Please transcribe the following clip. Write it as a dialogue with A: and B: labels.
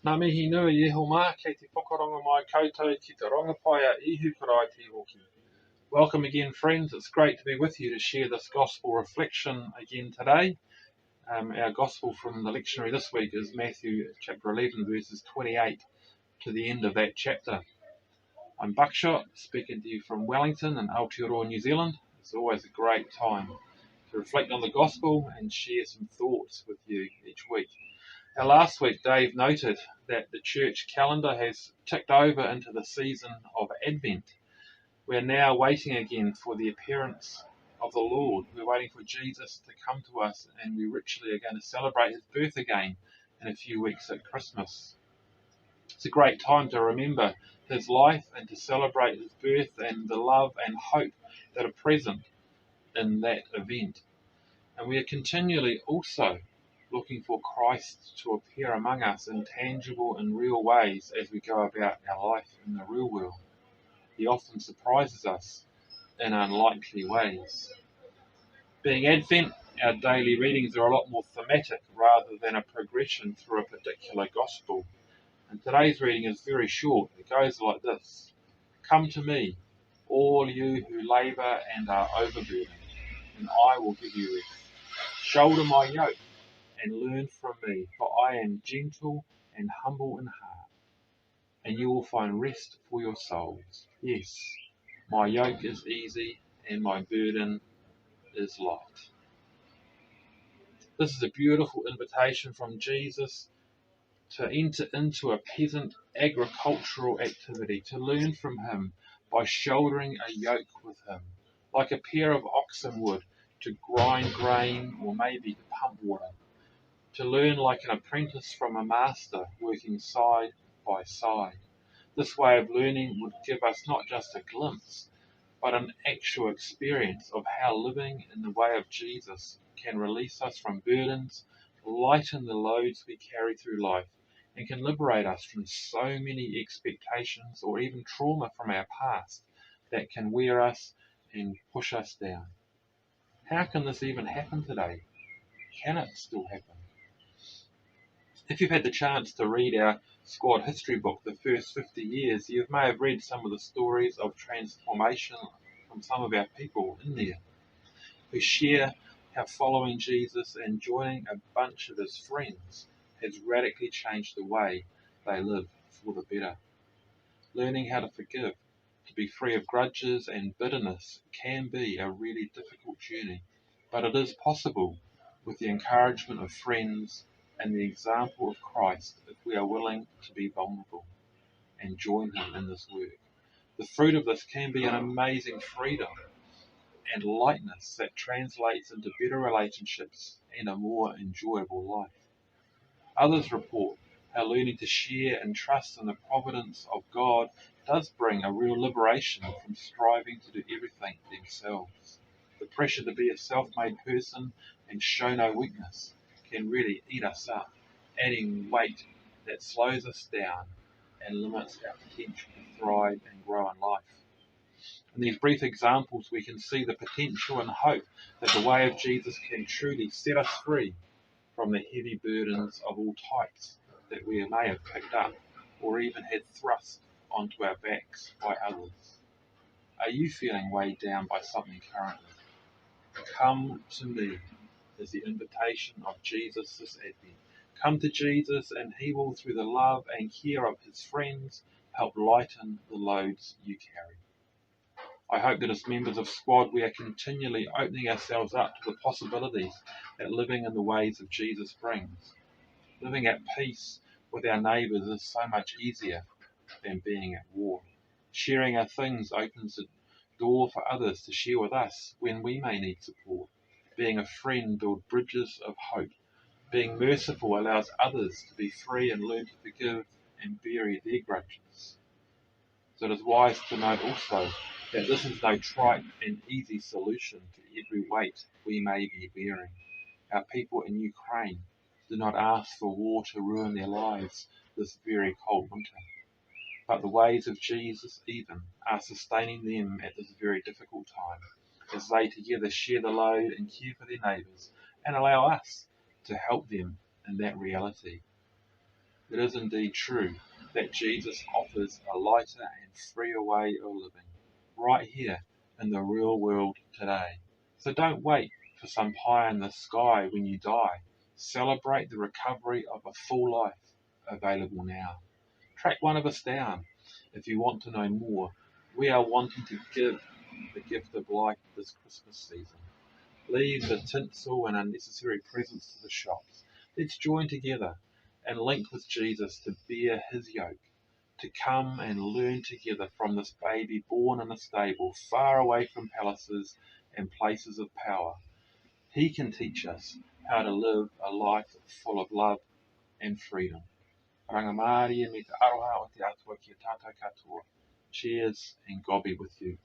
A: Nā mihi nui e ho mā, kei te whakaronga mai koutou ki te rongopaia ihu karai te hoki. Welcome again, friends. It's great to be with you to share this gospel reflection again today. Our gospel from the lectionary this week is Matthew chapter 11, verses 28 to the end of that chapter. I'm Buckshot, speaking to you from Wellington in Aotearoa, New Zealand. It's always a great time to reflect on the gospel and share some thoughts with you each week. Now, last week, Dave noted that the church calendar has ticked over into the season of Advent. We're now waiting again for the appearance of the Lord. We're waiting for Jesus to come to us, and we ritually are going to celebrate his birth again in a few weeks at Christmas. It's a great time to remember his life and to celebrate his birth and the love and hope that are present in that event. And we are continually also looking for Christ to appear among us in tangible and real ways as we go about our life in the real world. He often surprises us in unlikely ways. Being Advent, our daily readings are a lot more thematic rather than a progression through a particular gospel. And today's reading is very short. It goes like this: Come to me, all you who labour and are overburdened, and I will give you rest. Shoulder my yoke and learn from me, for I am gentle and humble in heart, and you will find rest for your souls. Yes, my yoke is easy and my burden is light. This is a beautiful invitation from Jesus to enter into a peasant agricultural activity, to learn from him by shouldering a yoke with him, like a pair of oxen would, to grind grain or maybe to pump water. To learn like an apprentice from a master, working side by side. This way of learning would give us not just a glimpse, but an actual experience of how living in the way of Jesus can release us from burdens, lighten the loads we carry through life, and can liberate us from so many expectations or even trauma from our past that can wear us and push us down. How can this even happen today? Can it still happen? If you've had the chance to read our squad history book, the first 50 years, you may have read some of the stories of transformation from some of our people in there, who share how following Jesus and joining a bunch of his friends has radically changed the way they live for the better. Learning how to forgive, to be free of grudges and bitterness can be a really difficult journey, but it is possible with the encouragement of friends and the example of Christ if we are willing to be vulnerable and join him in this work. The fruit of this can be an amazing freedom and lightness that translates into better relationships and a more enjoyable life. Others report how learning to share and trust in the providence of God does bring a real liberation from striving to do everything themselves. The pressure to be a self-made person and show no weakness can really eat us up, adding weight that slows us down and limits our potential to thrive and grow in life. In these brief examples, we can see the potential and hope that the way of Jesus can truly set us free from the heavy burdens of all types that we may have picked up or even had thrust onto our backs by others. Are you feeling weighed down by something currently? Come to me is the invitation of Jesus this Advent. Come to Jesus and he will, through the love and care of his friends, help lighten the loads you carry. I hope that as members of Squad we are continually opening ourselves up to the possibilities that living in the ways of Jesus brings. Living at peace with our neighbours is so much easier than being at war. Sharing our things opens the door for others to share with us when we may need support. Being a friend builds bridges of hope. Being merciful allows others to be free and learn to forgive and bury their grudges. So it is wise to note also that this is no trite and easy solution to every weight we may be bearing. Our people in Ukraine do not ask for war to ruin their lives this very cold winter, but the ways of Jesus even are sustaining them at this very difficult time, as they together share the load and care for their neighbours and allow us to help them in that reality. It is indeed true that Jesus offers a lighter and freer way of living, right here in the real world today. So don't wait for some pie in the sky when you die. Celebrate the recovery of a full life available now. Track one of us down if you want to know more. We are wanting to give the gift of life this Christmas season. Leave the tinsel and unnecessary presents to the shops. Let's join together and link with Jesus to bear his yoke, to come and learn together from this baby born in a stable, far away from palaces and places of power. He can teach us how to live a life full of love and freedom. Rangamari me te aroha o te atua ki a tātou katoa. Cheers and God be with you.